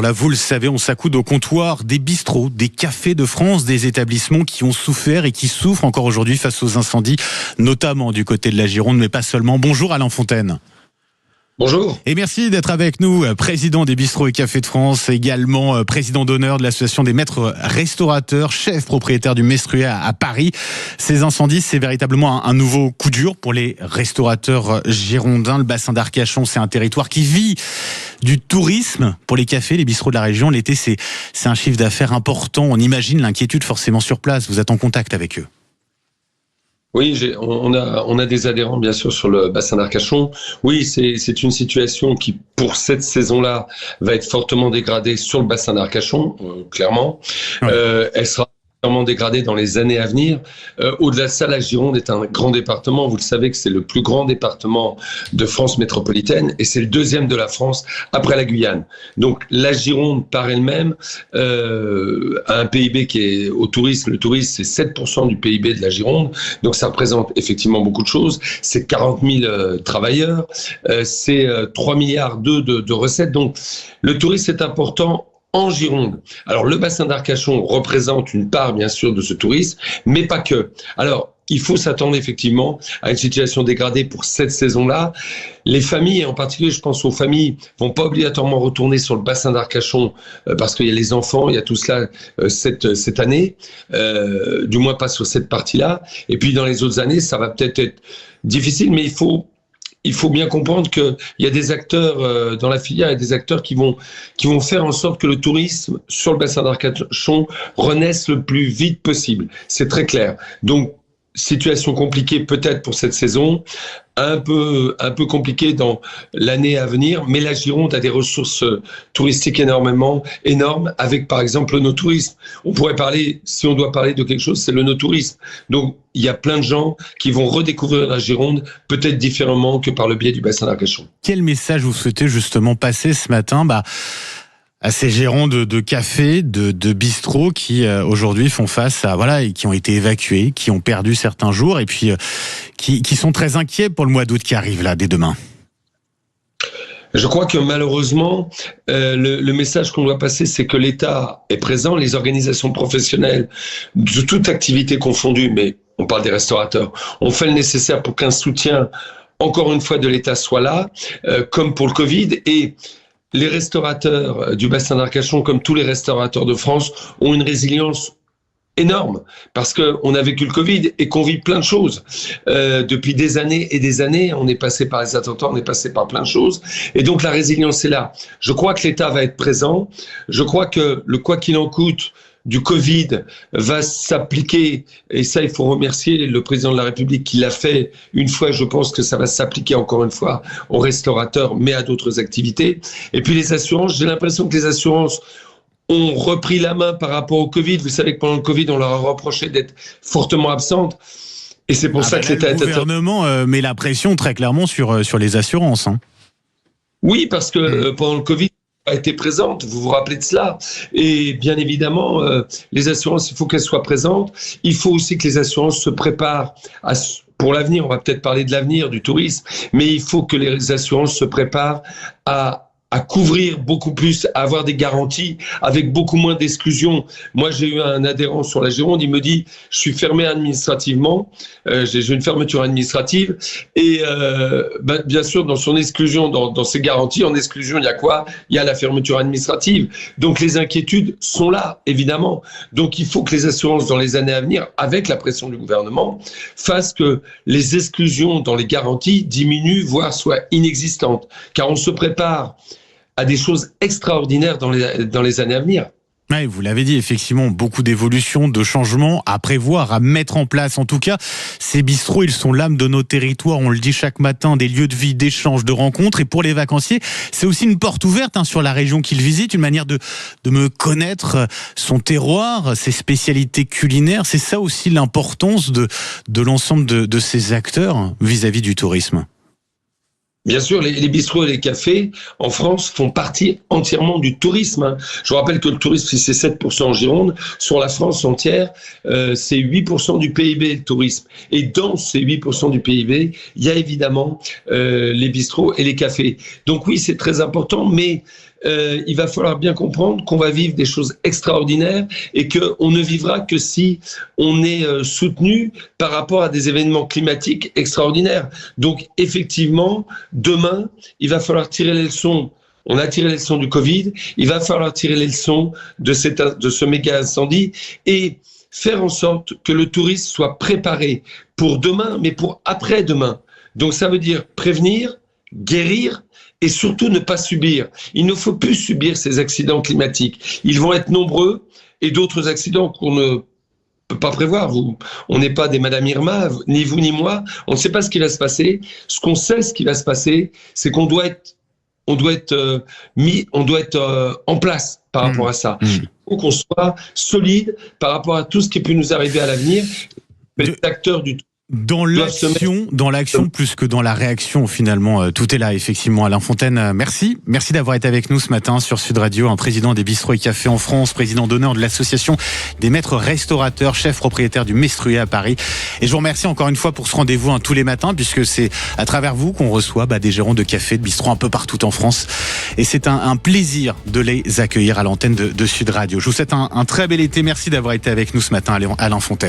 Là, vous le savez, on s'accoude au comptoir des bistrots, des cafés de France, des établissements qui ont souffert et qui souffrent encore aujourd'hui face aux incendies, notamment du côté de la Gironde, mais pas seulement. Bonjour Alain Fontaine. Bonjour. Et merci d'être avec nous, président des bistrots et cafés de France, également président d'honneur de l'association des maîtres restaurateurs, chef propriétaire du Mestruet à Paris. Ces incendies, c'est véritablement un nouveau coup dur pour les restaurateurs girondins. Le bassin d'Arcachon, c'est un territoire qui vit du tourisme pour les cafés, les bistrots de la région. L'été, c'est un chiffre d'affaires important. On imagine l'inquiétude forcément sur place. Vous êtes en contact avec eux. Oui, on a des adhérents bien sûr sur le bassin d'Arcachon. Oui, c'est une situation qui, pour cette saison-là, va être fortement dégradée sur le bassin d'Arcachon, clairement. Ouais. Elle sera fortement dégradée dans les années à venir. Au-delà de ça, la Gironde est un grand département. Vous le savez que c'est le plus grand département de France métropolitaine et c'est le deuxième de la France après la Guyane. Donc la Gironde par elle-même a un PIB qui est au tourisme. Le tourisme, c'est 7% du PIB de la Gironde. Donc ça représente effectivement beaucoup de choses. C'est 40 000 travailleurs. C'est 3 milliards de recettes. Donc le tourisme est important en Gironde. Alors, le bassin d'Arcachon représente une part, bien sûr, de ce tourisme, mais pas que. Alors, il faut s'attendre effectivement à une situation dégradée pour cette saison-là. Les familles, et en particulier, je pense aux familles, vont pas obligatoirement retourner sur le bassin d'Arcachon parce qu'il y a les enfants, il y a tout cela cette année, du moins pas sur cette partie-là. Et puis, dans les autres années, ça va peut-être être difficile, mais il faut bien comprendre qu'il y a des acteurs dans la filière, il y a des acteurs qui vont faire en sorte que le tourisme sur le bassin d'Arcachon renaisse le plus vite possible. C'est très clair. Donc, situation compliquée peut-être pour cette saison, un peu compliquée dans l'année à venir, mais la Gironde a des ressources touristiques énormes, avec par exemple le no-tourisme. On pourrait parler, si on doit parler de quelque chose, c'est le no-tourisme. Donc, il y a plein de gens qui vont redécouvrir la Gironde, peut-être différemment que par le biais du bassin d'Arcachon. Quel message vous souhaitez justement passer ce matin à ces gérants de cafés, de bistrots qui aujourd'hui font face à et qui ont été évacués, qui ont perdu certains jours et puis qui sont très inquiets pour le mois d'août qui arrive là dès demain? Je crois que malheureusement, le message qu'on doit passer, c'est que l'État est présent, les organisations professionnelles de toute activité confondue, mais on parle des restaurateurs, on fait le nécessaire pour qu'un soutien, encore une fois, de l'État soit là, comme pour le Covid. Et les restaurateurs du bassin d'Arcachon, comme tous les restaurateurs de France, ont une résilience énorme parce qu'on a vécu le Covid et qu'on vit plein de choses. Depuis des années et des années, on est passé par les attentats, on est passé par plein de choses. Et donc la résilience est là. Je crois que l'État va être présent. Je crois que le quoi qu'il en coûte du Covid va s'appliquer, et ça il faut remercier le président de la République qui l'a fait une fois. Je pense que ça va s'appliquer encore une fois aux restaurateurs mais à d'autres activités. Et puis les assurances, j'ai l'impression que les assurances ont repris la main par rapport au Covid. Vous savez que pendant le Covid on leur a reproché d'être fortement absentes et c'est pour ça que l'État le gouvernement met la pression très clairement sur les assurances. Oui, parce que pendant le Covid a été présente, vous vous rappelez de cela, et bien évidemment les assurances, il faut qu'elles soient présentes. Il faut aussi que les assurances se préparent pour l'avenir. On va peut-être parler de l'avenir du tourisme, mais il faut que les assurances se préparent à couvrir beaucoup plus, à avoir des garanties avec beaucoup moins d'exclusions. Moi, j'ai eu un adhérent sur la Gironde, il me dit « je suis fermé administrativement, j'ai une fermeture administrative » et bien sûr, dans son exclusion, dans ses garanties, en exclusion, il y a quoi? Il y a la fermeture administrative. Donc, les inquiétudes sont là, évidemment. Donc, il faut que les assurances, dans les années à venir, avec la pression du gouvernement, fassent que les exclusions dans les garanties diminuent, voire soient inexistantes. Car on se prépare à des choses extraordinaires dans les années à venir. Ouais, vous l'avez dit, effectivement, beaucoup d'évolutions, de changements à prévoir, à mettre en place. En tout cas, ces bistrots, ils sont l'âme de nos territoires. On le dit chaque matin, des lieux de vie, d'échanges, de rencontres. Et pour les vacanciers, c'est aussi une porte ouverte sur la région qu'ils visitent, une manière de me connaître son terroir, ses spécialités culinaires. C'est ça aussi l'importance de l'ensemble de ces acteurs vis-à-vis du tourisme. Bien sûr, les bistrots et les cafés en France font partie entièrement du tourisme. Je vous rappelle que le tourisme, c'est 7% en Gironde. Sur la France entière, c'est 8% du PIB, le tourisme. Et dans ces 8% du PIB, il y a évidemment les bistrots et les cafés. Donc oui, c'est très important, mais il va falloir bien comprendre qu'on va vivre des choses extraordinaires et qu'on ne vivra que si on est soutenu par rapport à des événements climatiques extraordinaires. Donc effectivement, demain, il va falloir tirer les leçons. On a tiré les leçons du Covid, il va falloir tirer les leçons de ce méga incendie et faire en sorte que le tourisme soit préparé pour demain, mais pour après-demain. Donc ça veut dire prévenir, guérir et surtout ne pas subir. Il ne faut plus subir ces accidents climatiques. Ils vont être nombreux et d'autres accidents qu'on ne peut pas prévoir. On n'est pas des Madame Irma, ni vous ni moi. On ne sait pas ce qui va se passer. Ce qu'on sait, ce qui va se passer, c'est qu'on doit être en place par rapport à ça. Il faut qu'on soit solide par rapport à tout ce qui peut nous arriver à l'avenir. Les acteurs du dans l'action plus que dans la réaction, finalement, tout est là, effectivement. Alain Fontaine, merci d'avoir été avec nous ce matin sur Sud Radio, un président des bistrots et cafés en France, président d'honneur de l'association des maîtres restaurateurs, chef propriétaire du Mestruet à Paris. Et je vous remercie encore une fois pour ce rendez-vous tous les matins, puisque c'est à travers vous qu'on reçoit des gérants de cafés, de bistrots un peu partout en France. Et c'est un plaisir de les accueillir à l'antenne de Sud Radio. Je vous souhaite un très bel été. Merci d'avoir été avec nous ce matin, Alain Fontaine.